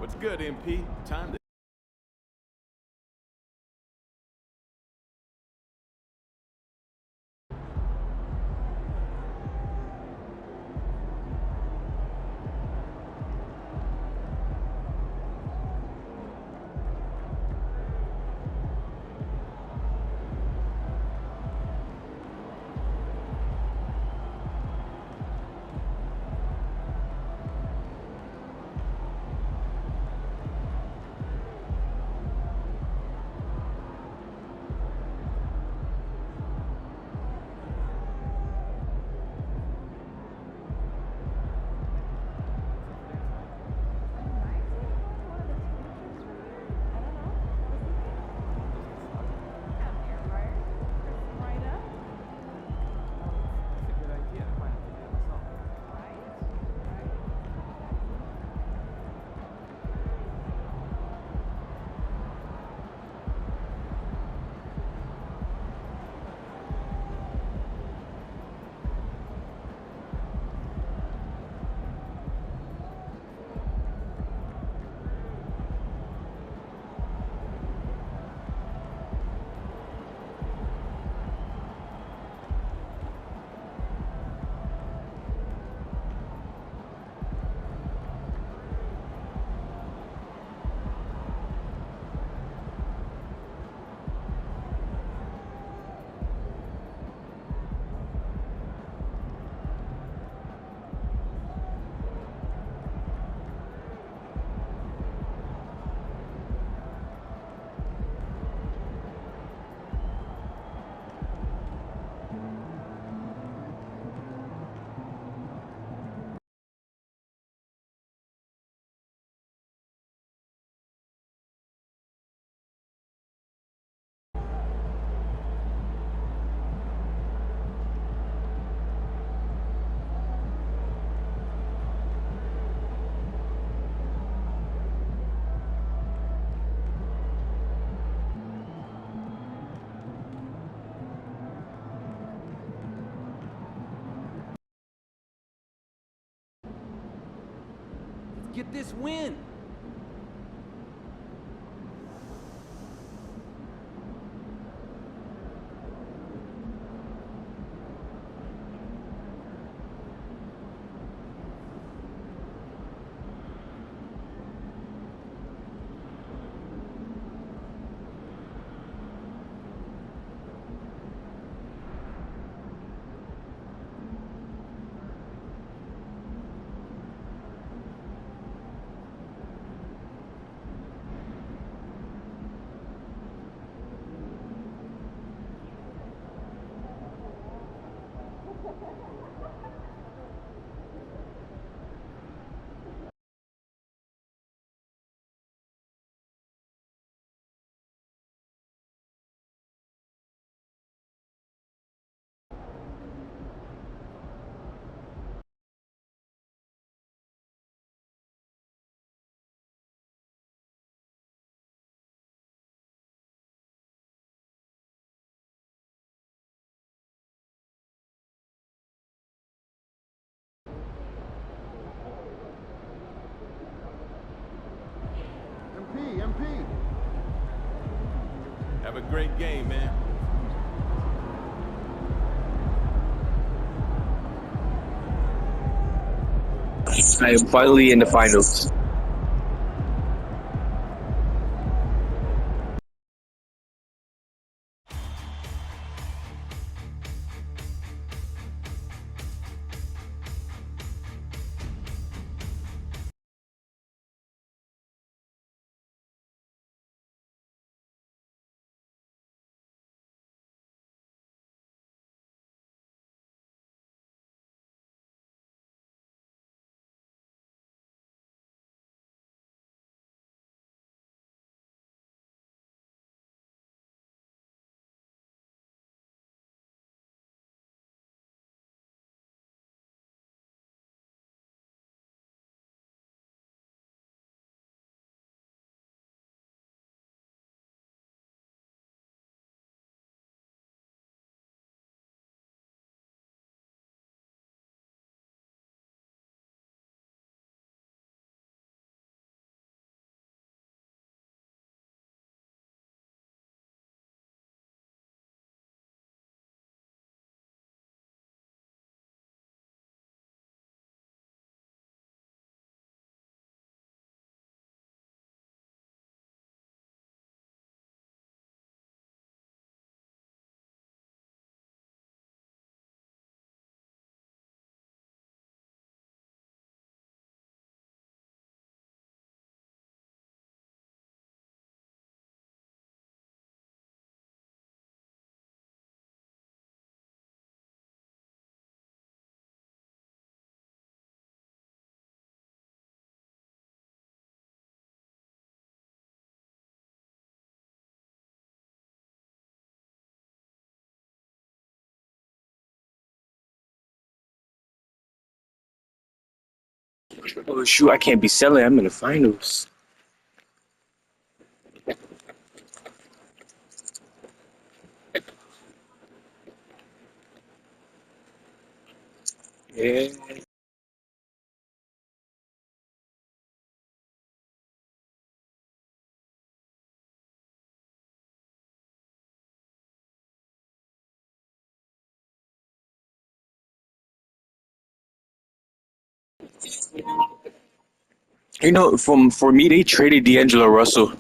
What's good, MP? Time to... Get this win! MP. Have a great game, man. I am finally in the finals. Oh shoot, I can't be selling. I'm in the finals. Yeah. You know, from for me, they traded D'Angelo Russell.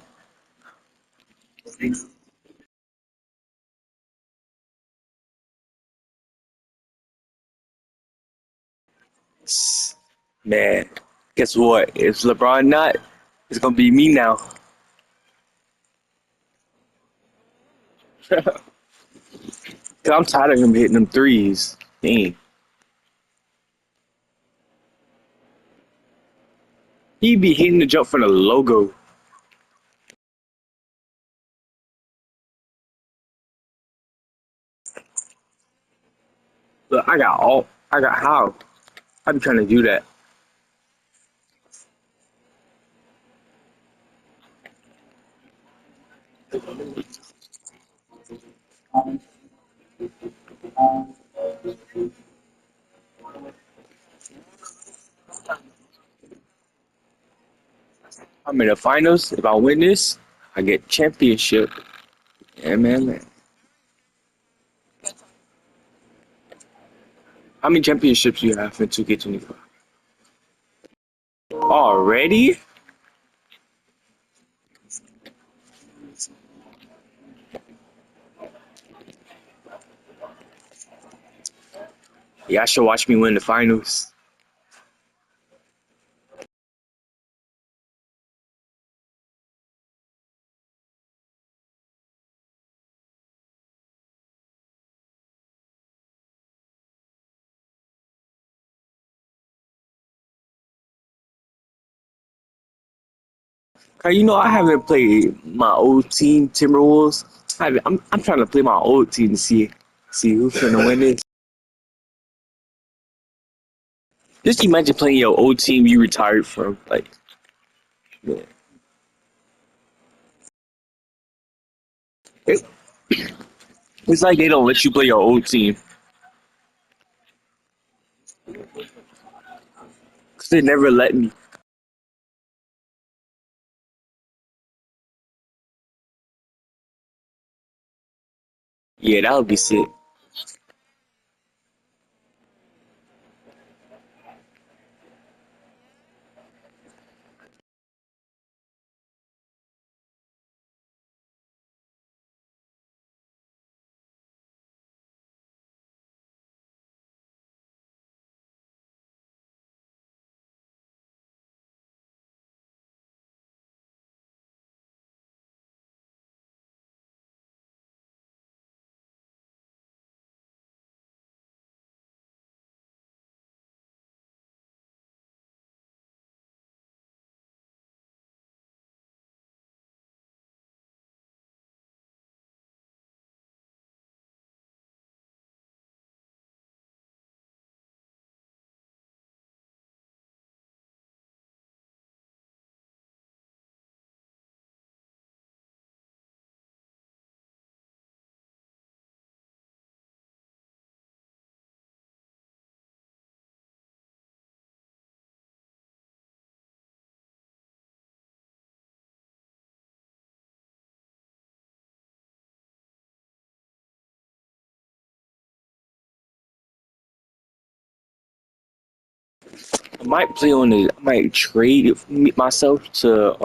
Man, guess what? If LeBron not, it's gonna be me now. Cause I'm tired of him hitting them threes. Dang. He be hitting the jump for the logo. Look, I got how. I be trying to do that. I'm in the finals. If I win this, I get championship. Yeah, man. How many championships you have in 2K25? Already? Yeah, I should watch me win the finals. Cause you know I haven't played my old team Timberwolves. I'm trying to play my old team to see who's gonna win this. Just imagine playing your old team you retired from. Like, yeah. It- it's like they don't let you play your old team because they never let me. Yeah, that would be sick. I might play on the. I might trade myself to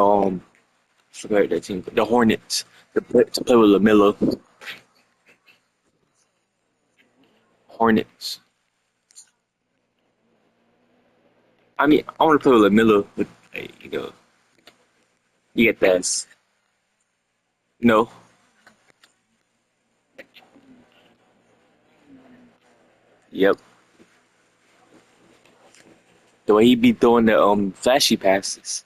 forgot that team, the Hornets, to play with Lamelo. Hornets. I mean, I want to play with Lamelo, but hey, you get that. No. Yep. The way he be throwing the flashy passes.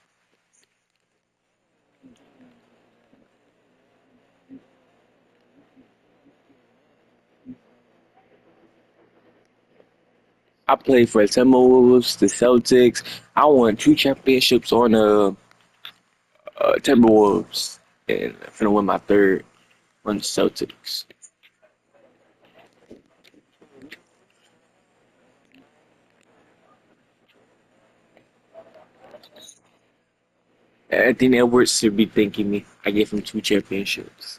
I played for the Timberwolves, the Celtics. I won two championships on the Timberwolves, and I'm finna win my third on the Celtics. Anthony Edwards should be thanking me. I gave him two championships.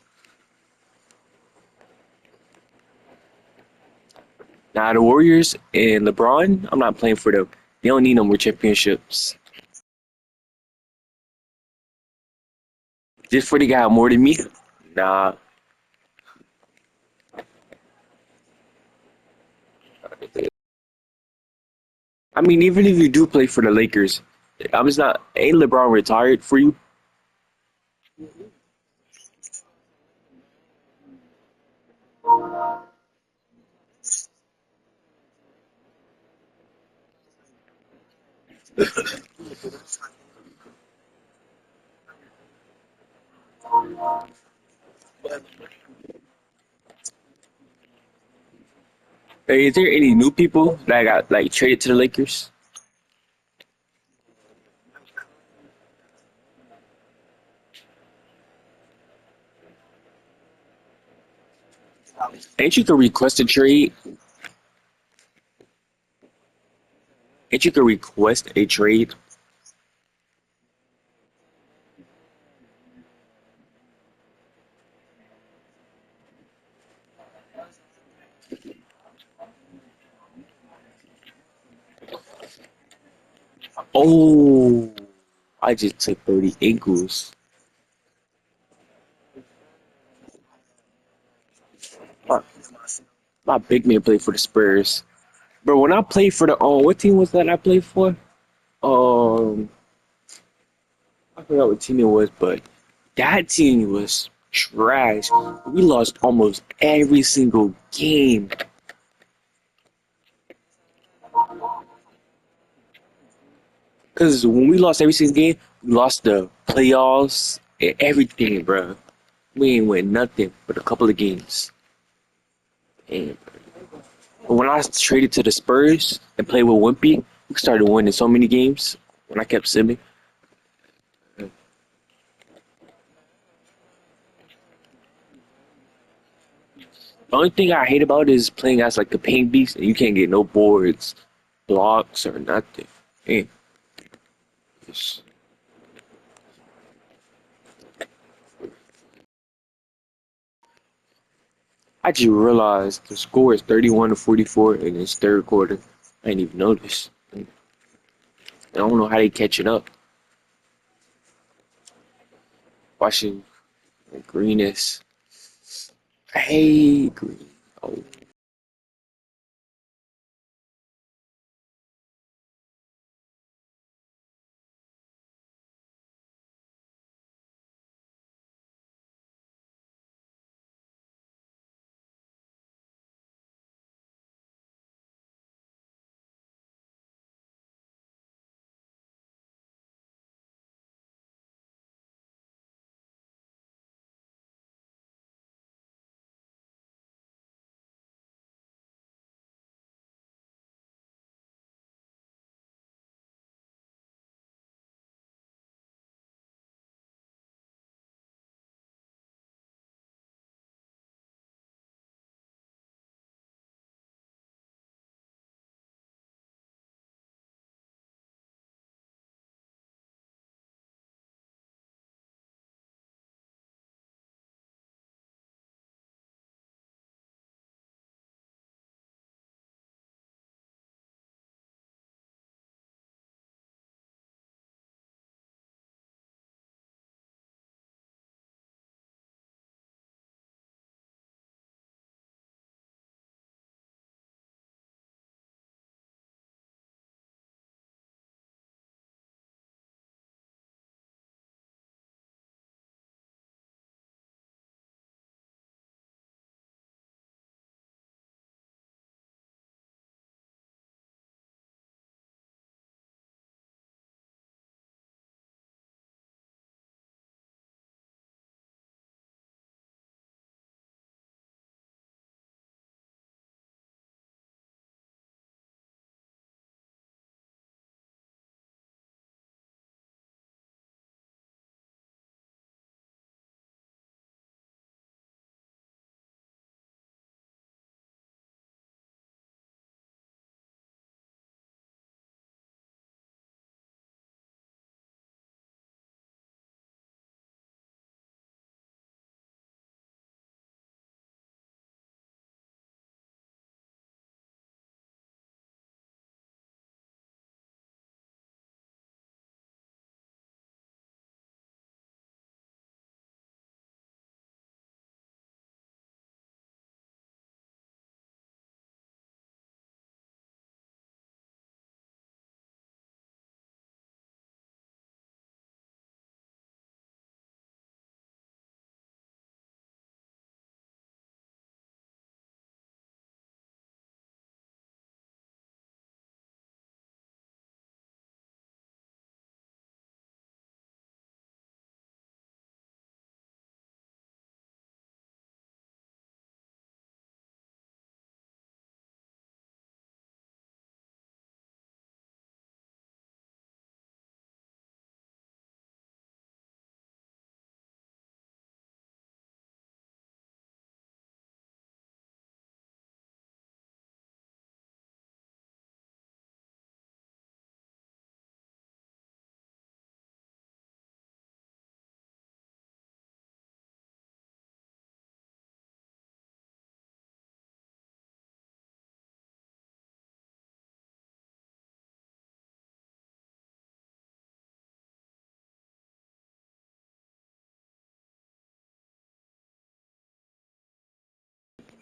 Now the Warriors and LeBron, I'm not playing for them. They don't need no more championships. Just for the guy more than me? Nah. I mean, even if you do play for the Lakers, I'm just not. Ain't LeBron retired for you? Hey, is there any new people that got like traded to the Lakers? Ain't you can request a trade? Ain't you can request a trade? Oh, I just took 30 ankles. My, my big man played for the Spurs. Bro, when I played for the what team was that I played for? Um, I forgot what team it was, but that team was trash. We lost almost every single game. Cause when we lost every single game, we lost the playoffs and everything, bro. We ain't win nothing but a couple of games. And when I traded to the Spurs and played with Wimpy, we started winning so many games. When I kept simming, the only thing I hate about is playing as like a paint beast and you can't get no boards, blocks, or nothing. Man, it's- I just realized the score is 31-44 in this third quarter. I didn't even notice. I don't know how they catching up. Watching Greenest. Hey, Green. Oh,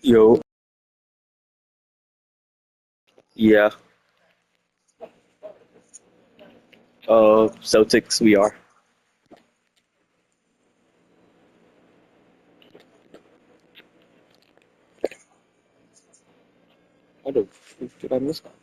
Yo, yeah. Celtics, we are. How the freak did I miss that?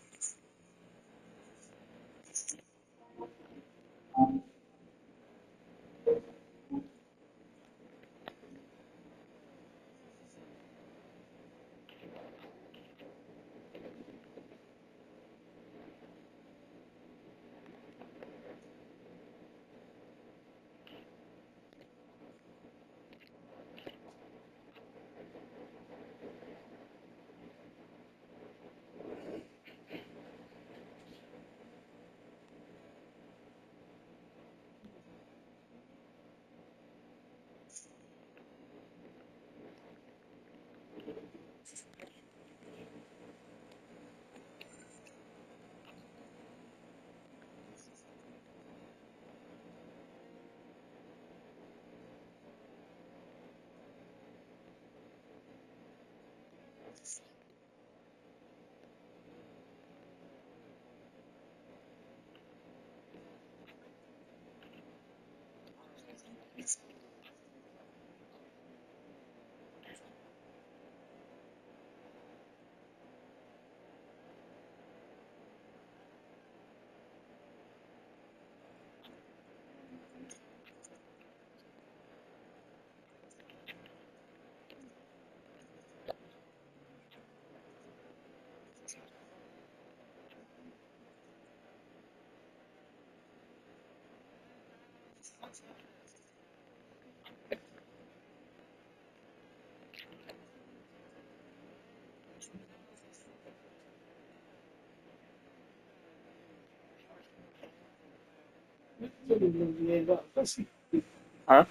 Huh?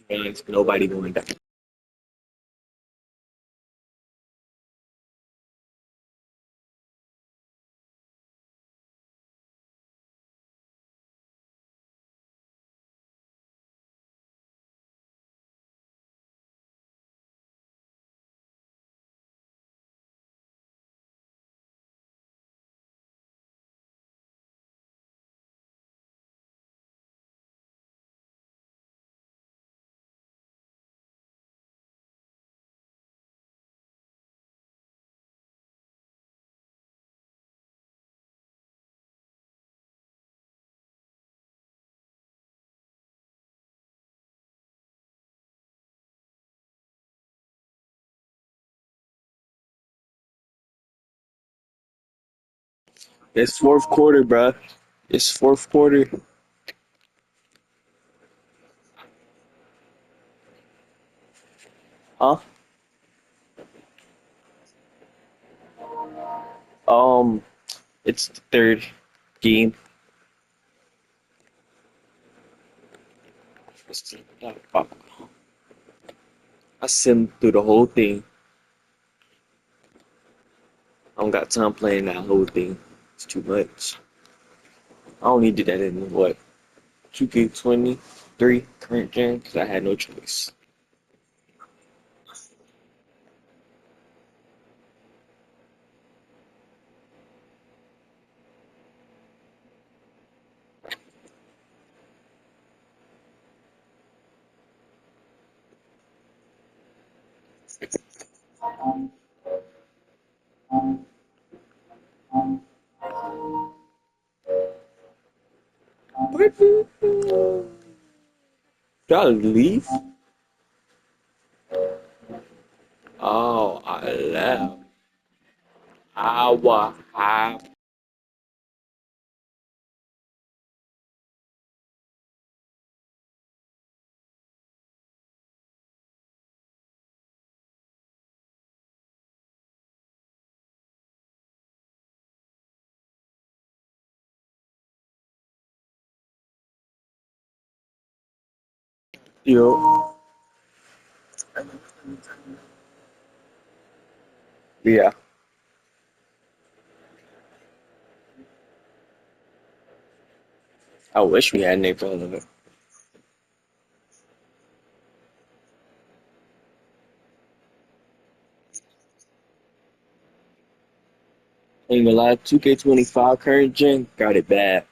Fans, nobody going back. It's fourth quarter, bruh. It's fourth quarter. Huh? Um, it's the third game. I simmed through the whole thing. I don't got time playing that whole thing. It's too much. I only did that in what 2K23 current gen because I had no choice. What? Y'all leave? Oh, I left. I yo. Yeah. I wish we had Naples of it. Ain't gonna lie, 2K25 current gen got it bad.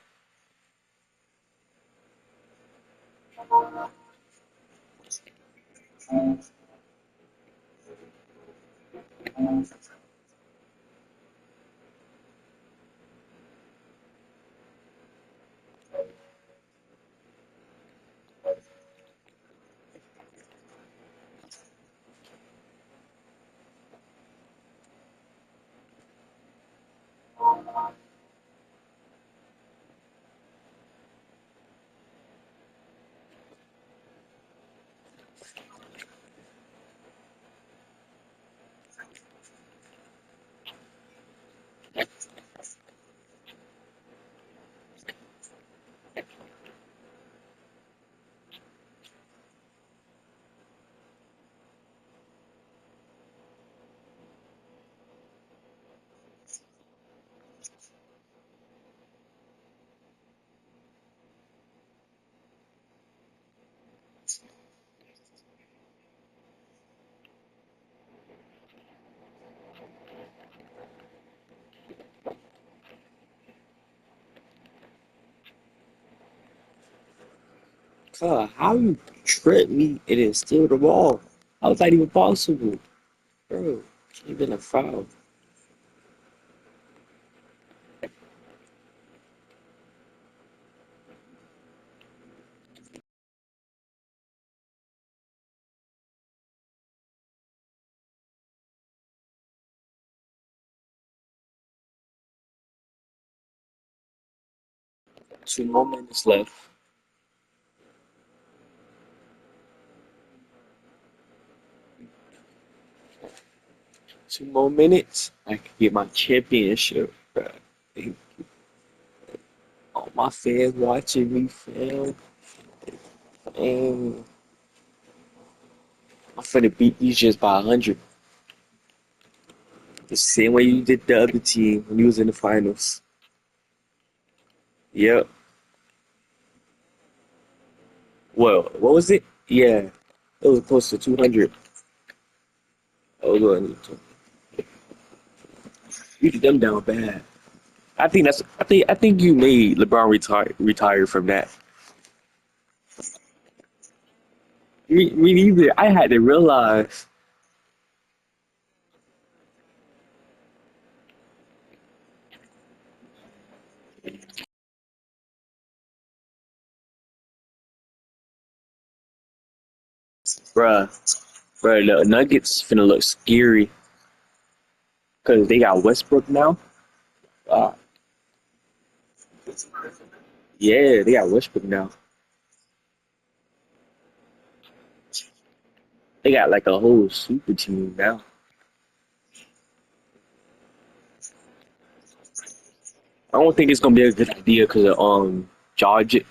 How you trip me and then steal the ball? How is that even possible? Bro, can't even a foul. 2 more minutes left. 2 more minutes. I can get my championship, bro. Thank all my fans watching me, fam. And I'm finna beat these just by 100. The same way you did the other team when you was in the finals. Yep. Well, what was it? Yeah. It was close to 200. Oh, you did them down bad. I think you made LeBron retire from that. Me neither. I had to realize, bruh, bruh, the Nuggets finna look scary because they got Westbrook now. Uh, yeah, they got Westbrook now. They got like a whole super team now. I don't think it's gonna be a good idea because of George,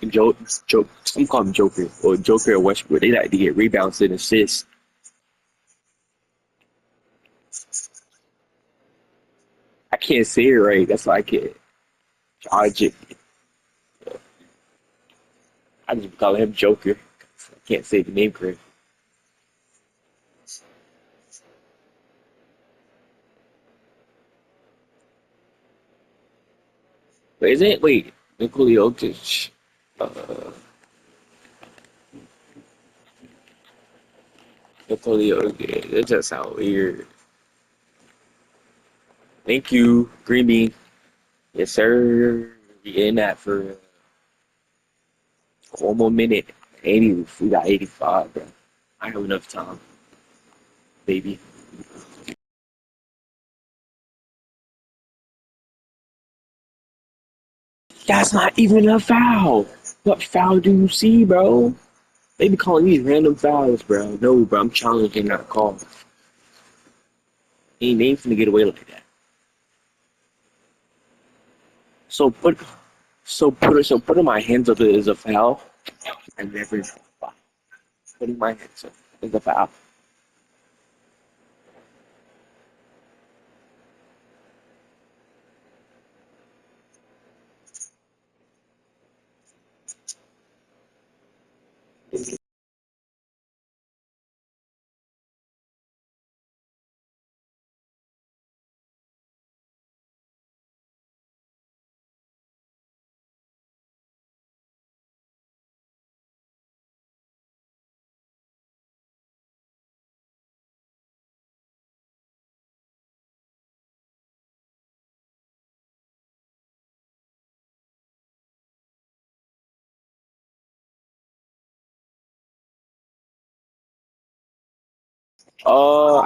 some call him Joker or Joker or Westbrook. They like to get rebounds and assists. I can't say it right. That's why I can't. Charge it. I just call him Joker. I can't say the name correct. But isn't it? Wait, Nikola Jokic. Uh, Nikola Jokic. That just sounds weird. Thank you, Green Bean. Yes, sir. We getting that for one more minute. 80. We got 85, bro. I have enough time, baby. That's not even a foul. What foul do you see, bro? They be calling these random fouls, bro. No, bro. I'm challenging that call. They ain't finna get away like that. So putting my hands up is a foul. I never putting my hands up is a foul.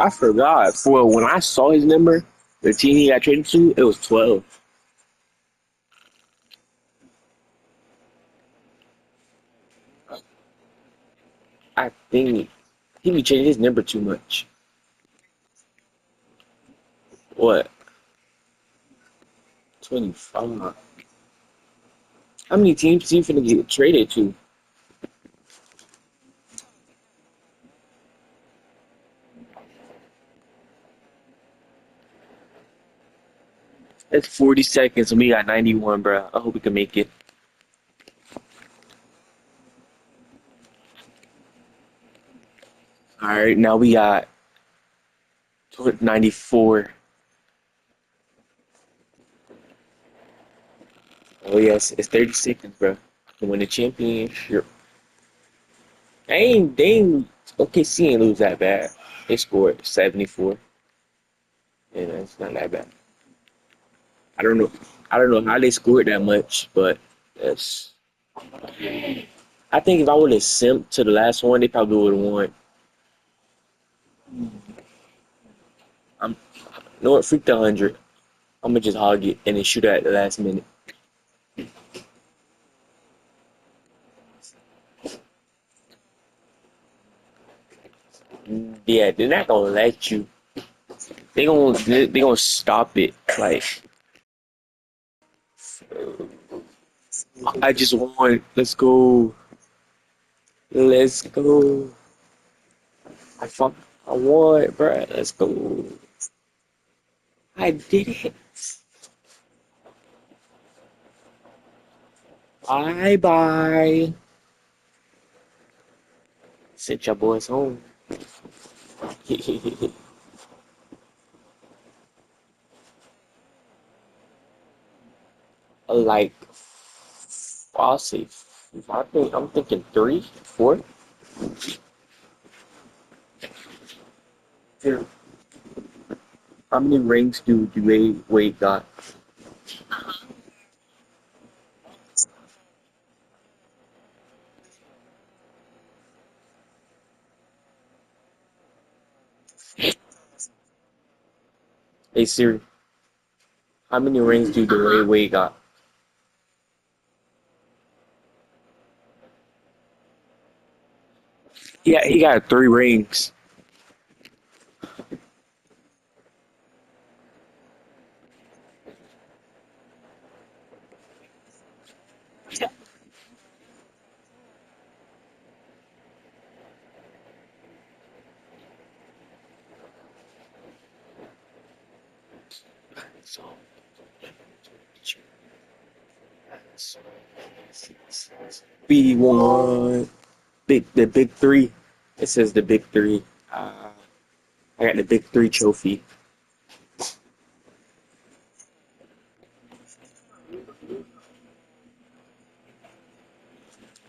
I forgot. For when I saw his number, the team he got traded to, it was 12. I think he changed his number too much. What? 25. How many teams is he finna get traded to? It's 40 seconds and we got 91, bro. I hope we can make it. All right, now we got 94. Oh yes, it's 30 seconds, bro. To win the championship. They ain't OKC ain't lose that bad. They scored 74. Yeah, it's not that bad. I don't know. I don't know how they scored that much, but that's. I think if I would have simped to the last one, they probably would have won. I'm. You know what? Freak the 100. I'm gonna just hog it and then shoot it at the last minute. Yeah, they're not gonna let you. They gonna stop it. Like I just won. Let's go. Let's go. I fuck. I won, bruh. Let's go. I did it. Bye bye. Sent your boys home. Like, I'll say, I'm thinking three, four. Here. How many rings do Wade got? Hey Siri, how many rings do Dwayne Wade got? Yeah, he got three rings. So B1. The big three. It says the big three. I got the big three trophy.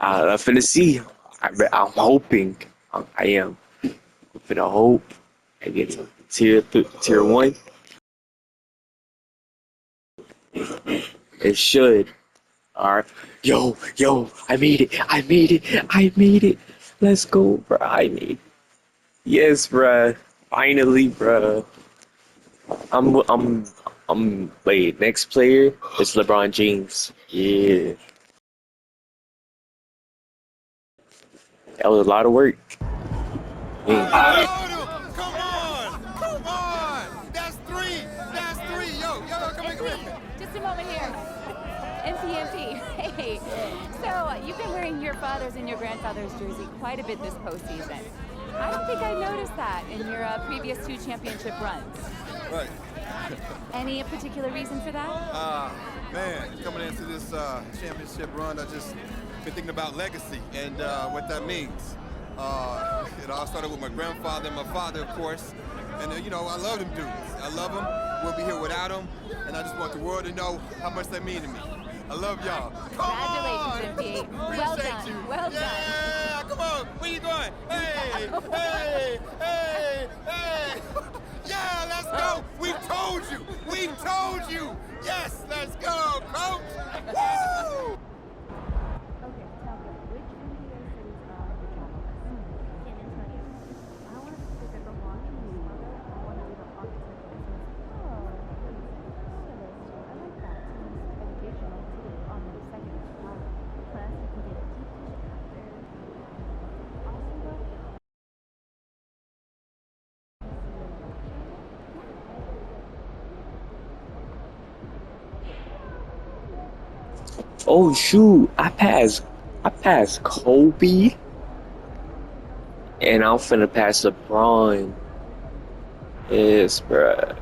I'm finna see. I'm hoping. I am. I'm finna hope I get to tier one. It should. Alright. Yo, I made it. I made it. Let's go, bro. I made it. Yes, bro. Finally, bro. Wait, next player is LeBron James. Yeah. That was a lot of work. Yeah. Come on! Come on! That's three! That's three! Yo, come here, come here. Just a moment here. MP. Hey. So, you've been wearing your father's and your grandfather's jersey quite a bit this postseason. I don't think I noticed that in your previous 2 championship runs. Right. Any particular reason for that? Man, coming into this championship run, I just been thinking about legacy and what that means. It all started with my grandfather and my father, of course. And, I love them dudes. I love them. We'll be here without them. And I just want the world to know how much they mean to me. I love y'all. Congratulations, MP. Well done. You. Well done. Yeah, come on. Where you going? Hey. Yeah, let's go. We told you. Yes, let's go, coach. Woo! Okay, tell me, which NBA cities are the capital? San Antonio. I want to visit the Washington mother. I want to be the architect of business. Oh, I like that. Educational too, on the second floor. Plus, you can get a deep dish after. Also, though, Oh shoot! I passed Kobe, and I'm finna pass LeBron. Yes, bruh.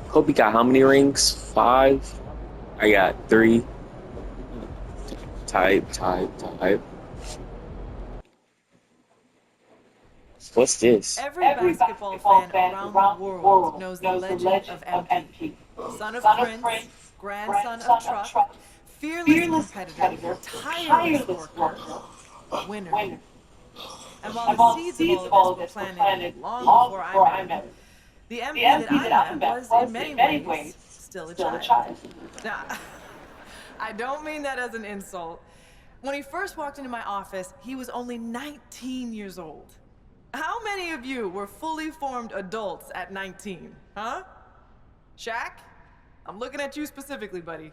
Kobe got how many rings? 5. I got 3. Type. What's this? Every basketball fan around the world knows the legend of MP. Son of Prince, grandson of Truck, fearless competitor, tireless worker, winner. And while the seeds of all of this were planted long before I met him, the MP that I met was in many ways still a child. Now, I don't mean that as an insult. When he first walked into my office, he was only 19 years old. How many of you were fully formed adults at 19, huh? Shaq? I'm looking at you specifically, buddy.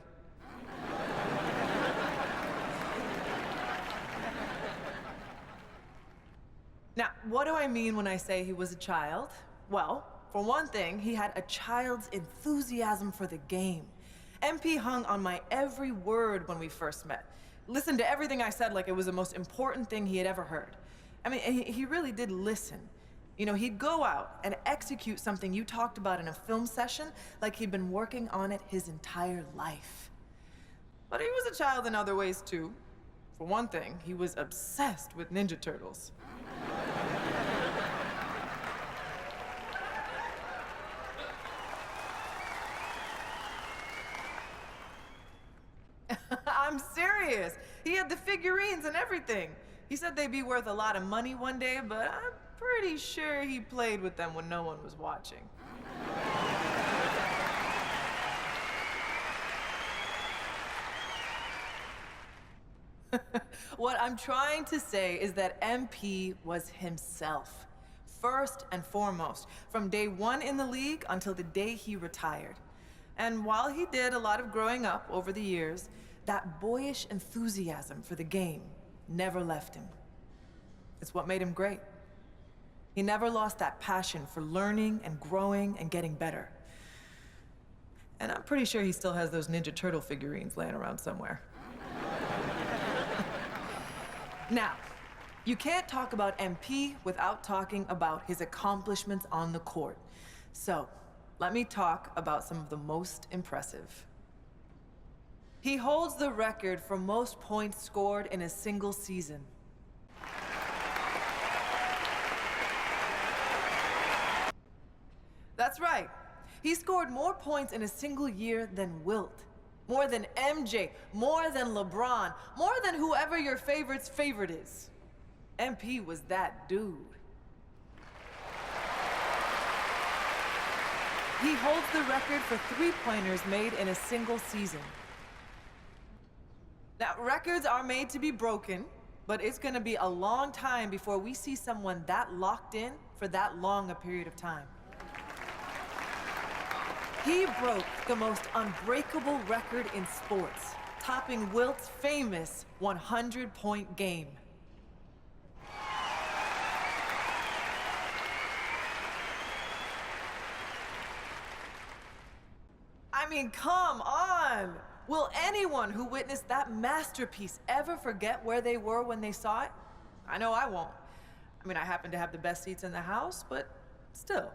Now, what do I mean when I say he was a child? Well, for one thing, he had a child's enthusiasm for the game. MP hung on my every word when we first met. Listened to everything I said like it was the most important thing he had ever heard. I mean, he really did listen. He'd go out and execute something you talked about in a film session like he'd been working on it his entire life. But he was a child in other ways, too. For one thing, he was obsessed with Ninja Turtles. I'm serious. He had the figurines and everything. He said they'd be worth a lot of money one day, but I'm pretty sure he played with them when no one was watching. What I'm trying to say is that MP was himself, first and foremost, from day 1 in the league until the day he retired. And while he did a lot of growing up over the years, that boyish enthusiasm for the game never left him. It's what made him great. He never lost that passion for learning and growing and getting better. And I'm pretty sure he still has those Ninja Turtle figurines laying around somewhere. Now, you can't talk about MP without talking about his accomplishments on the court. So, let me talk about some of the most impressive. He holds the record for most points scored in a single season. That's right. He scored more points in a single year than Wilt. More than MJ, more than LeBron, more than whoever your favorite's favorite is. MP was that dude. He holds the record for three-pointers made in a single season. Now, records are made to be broken, but it's gonna be a long time before we see someone that locked in for that long a period of time. He broke the most unbreakable record in sports, topping Wilt's famous 100-point game. I mean, come on! Will anyone who witnessed that masterpiece ever forget where they were when they saw it? I know I won't. I mean, I happen to have the best seats in the house, but still.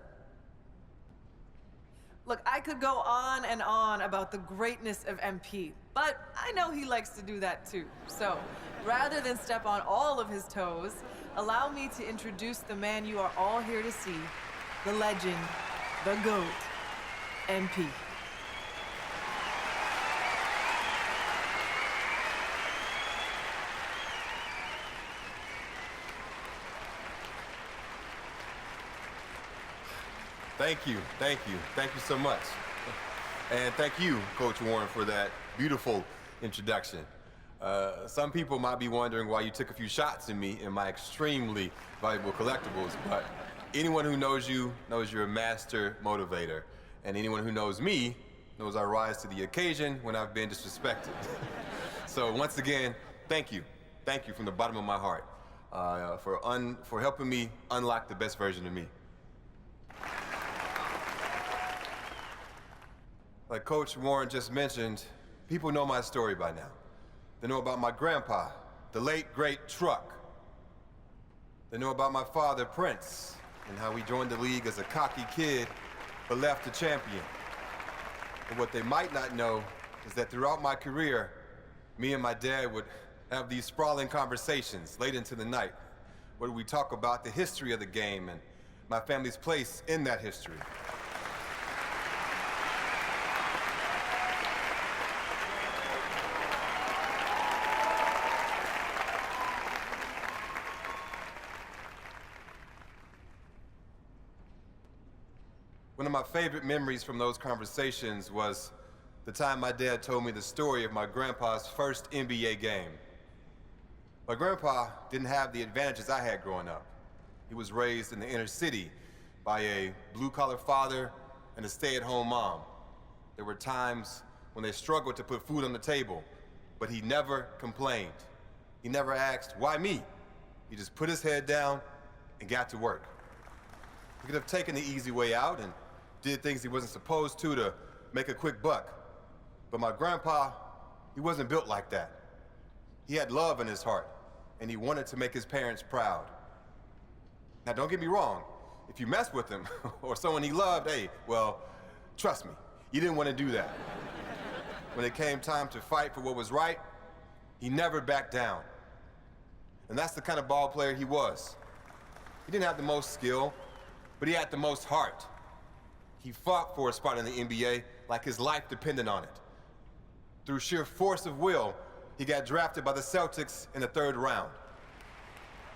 Look, I could go on and on about the greatness of MP, but I know he likes to do that too. So, rather than step on all of his toes, allow me to introduce the man you are all here to see, the legend, the GOAT, MP. Thank you, thank you, thank you so much. And thank you, Coach Warren, for that beautiful introduction. Some people might be wondering why you took a few shots at me in my extremely valuable collectibles, but anyone who knows you knows you're a master motivator. And anyone who knows me knows I rise to the occasion when I've been disrespected. So once again, thank you. Thank you from the bottom of my heart for helping me unlock the best version of me. Like Coach Warren just mentioned, people know my story by now. They know about my grandpa, the late, great Truck. They know about my father, Prince, and how he joined the league as a cocky kid, but left a champion. But what they might not know is that throughout my career, me and my dad would have these sprawling conversations late into the night, where we talk about the history of the game and my family's place in that history. One of my favorite memories from those conversations was the time my dad told me the story of my grandpa's first NBA game. My grandpa didn't have the advantages I had growing up. He was raised in the inner city by a blue-collar father and a stay-at-home mom. There were times when they struggled to put food on the table, but he never complained. He never asked, why me? He just put his head down and got to work. He could have taken the easy way out and did things he wasn't supposed to make a quick buck. But my grandpa, he wasn't built like that. He had love in his heart, and he wanted to make his parents proud. Now, don't get me wrong. If you mess with him or someone he loved, hey, well, trust me, you didn't want to do that. When it came time to fight for what was right, he never backed down. And that's the kind of ball player he was. He didn't have the most skill, but he had the most heart. He fought for a spot in the NBA like his life depended on it. Through sheer force of will, he got drafted by the Celtics in the 3rd round.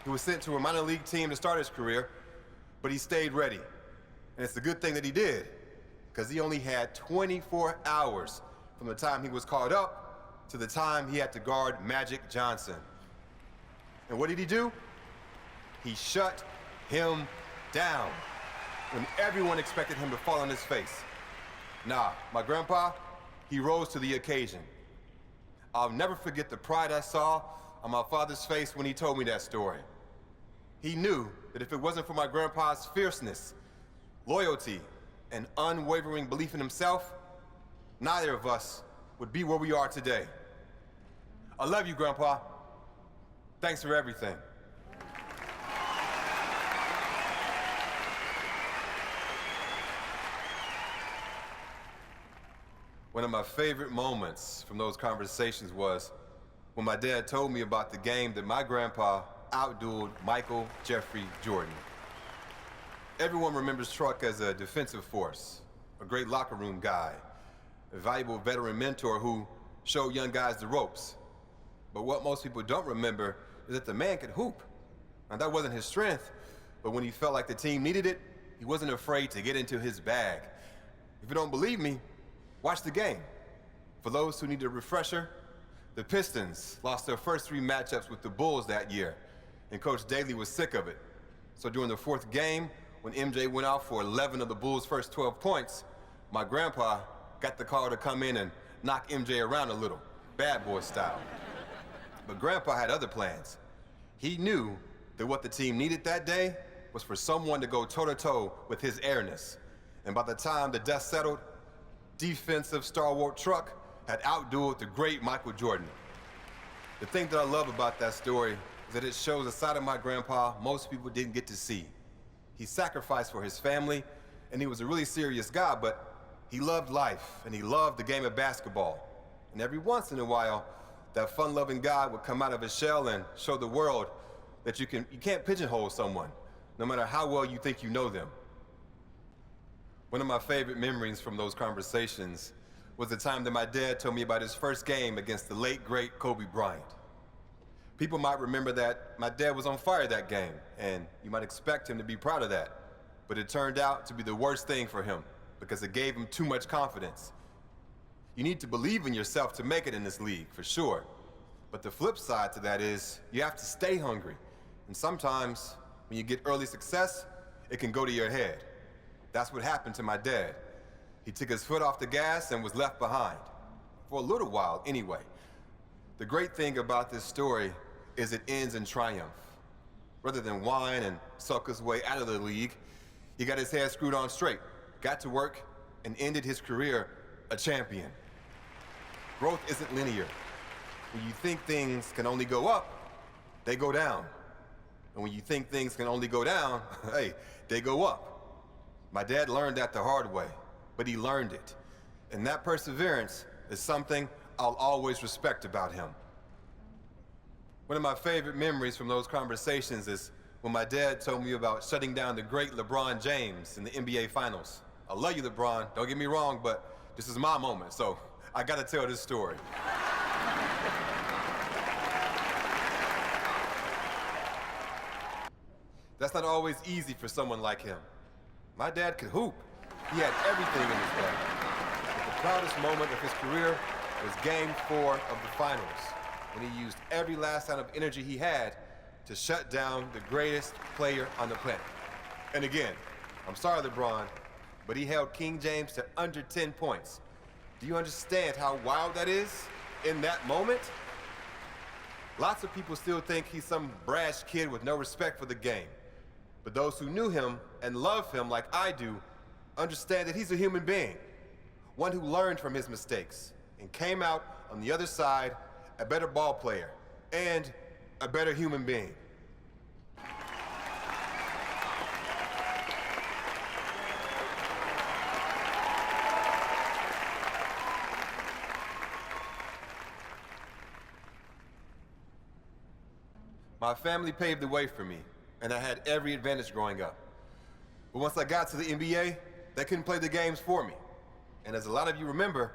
He was sent to a minor league team to start his career, but he stayed ready. And it's a good thing that he did, because he only had 24 hours from the time he was called up to the time he had to guard Magic Johnson. And what did he do? He shut him down when everyone expected him to fall on his face. Nah, my grandpa, he rose to the occasion. I'll never forget the pride I saw on my father's face when he told me that story. He knew that if it wasn't for my grandpa's fierceness, loyalty, and unwavering belief in himself, neither of us would be where we are today. I love you, Grandpa. Thanks for everything. One of my favorite moments from those conversations was when my dad told me about the game that my grandpa outdueled Michael Jeffrey Jordan. Everyone remembers Truck as a defensive force, a great locker room guy, a valuable veteran mentor who showed young guys the ropes. But what most people don't remember is that the man could hoop. And that wasn't his strength, but when he felt like the team needed it, he wasn't afraid to get into his bag. If you don't believe me, watch the game. For those who need a refresher, the Pistons lost their first 3 matchups with the Bulls that year, and Coach Daly was sick of it. So during the 4th game, when MJ went out for 11 of the Bulls' first 12 points, my grandpa got the call to come in and knock MJ around a little, bad boy style. But Grandpa had other plans. He knew that what the team needed that day was for someone to go toe-to-toe with his airness. And by the time the dust settled, defensive stalwart Truck had outdueled the great Michael Jordan. The thing that I love about that story is that it shows a side of my grandpa most people didn't get to see. He sacrificed for his family, and he was a really serious guy, but he loved life, and he loved the game of basketball. And every once in a while, that fun-loving guy would come out of his shell and show the world that you can't pigeonhole someone, no matter how well you think you know them. One of my favorite memories from those conversations was the time that my dad told me about his first game against the late, great Kobe Bryant. People might remember that my dad was on fire that game, and you might expect him to be proud of that. But it turned out to be the worst thing for him, because it gave him too much confidence. You need to believe in yourself to make it in this league, for sure. But the flip side to that is, you have to stay hungry. And sometimes, when you get early success, it can go to your head. That's what happened to my dad. He took his foot off the gas and was left behind. For a little while, anyway. The great thing about this story is it ends in triumph. Rather than whine and sulk his way out of the league, he got his head screwed on straight, got to work, and ended his career a champion. Growth isn't linear. When you think things can only go up, they go down. And when you think things can only go down, hey, they go up. My dad learned that the hard way, but he learned it. And that perseverance is something I'll always respect about him. One of my favorite memories from those conversations is when my dad told me about shutting down the great LeBron James in the NBA Finals. I love you, LeBron, don't get me wrong, but this is my moment, so I gotta tell this story. That's not always easy for someone like him. My dad could hoop. He had everything in his bag. But the proudest moment of his career was Game 4 of the Finals, when he used every last ounce of energy he had to shut down the greatest player on the planet. And again, I'm sorry, LeBron, but he held King James to under 10 points. Do you understand how wild that is in that moment? Lots of people still think he's some brash kid with no respect for the game. But those who knew him and love him like I do understand that he's a human being, one who learned from his mistakes and came out on the other side a better ball player and a better human being. My family paved the way for me, and I had every advantage growing up. But once I got to the NBA, they couldn't play the games for me. And as a lot of you remember,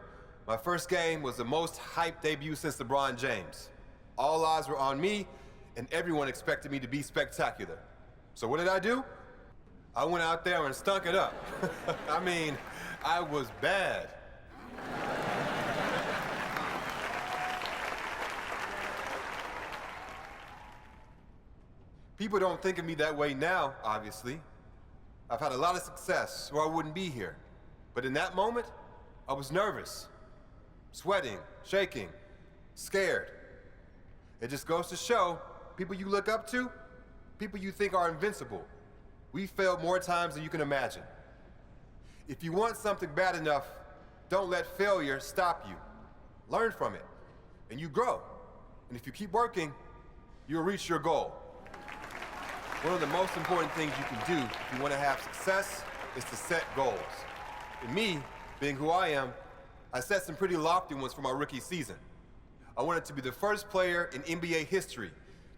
my first game was the most hyped debut since LeBron James. All eyes were on me, and everyone expected me to be spectacular. So what did I do? I went out there and stunk it up. I mean, I was bad. People don't think of me that way now, obviously. I've had a lot of success, or I wouldn't be here. But in that moment, I was nervous, sweating, shaking, scared. It just goes to show, people you look up to, people you think are invincible, we failed more times than you can imagine. If you want something bad enough, don't let failure stop you. Learn from it, and you grow. And if you keep working, you'll reach your goal. One of the most important things you can do if you want to have success is to set goals. And me, being who I am, I set some pretty lofty ones for my rookie season. I wanted to be the first player in NBA history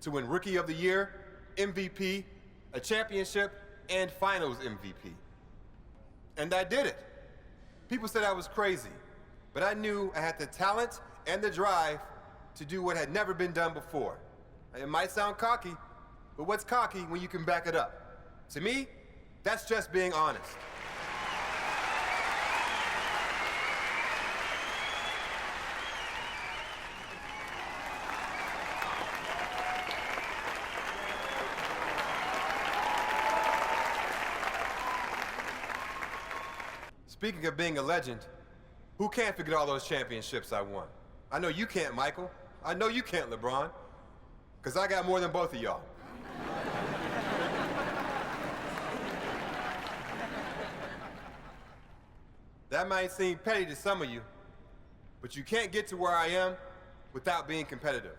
to win Rookie of the Year, MVP, a championship, and Finals MVP. And I did it. People said I was crazy, but I knew I had the talent and the drive to do what had never been done before. It might sound cocky, but what's cocky when you can back it up? To me, that's just being honest. Speaking of being a legend, who can't forget all those championships I won? I know you can't, Michael. I know you can't, LeBron. Because I got more than both of y'all. That might seem petty to some of you, but you can't get to where I am without being competitive.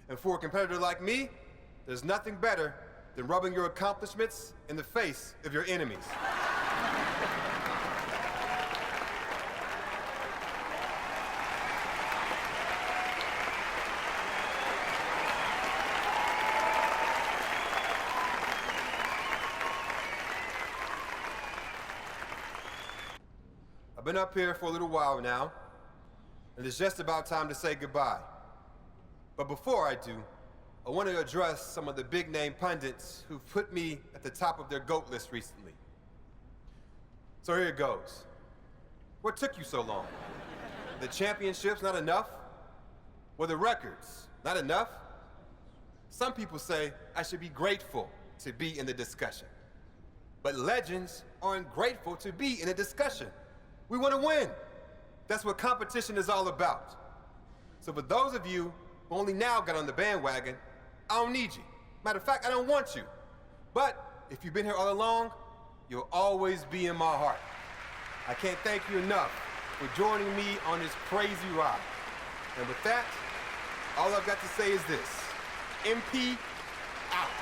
And for a competitor like me, there's nothing better than rubbing your accomplishments in the face of your enemies. I've been up here for a little while now, and it's just about time to say goodbye. But before I do, I want to address some of the big-name pundits who've put me at the top of their GOAT list recently. So here it goes. What took you so long? The championships not enough? Were the records not enough? Some people say I should be grateful to be in the discussion. But legends aren't grateful to be in a discussion. We want to win. That's what competition is all about. So for those of you who only now got on the bandwagon, I don't need you. Matter of fact, I don't want you. But if you've been here all along, you'll always be in my heart. I can't thank you enough for joining me on this crazy ride. And with that, all I've got to say is this: MP out.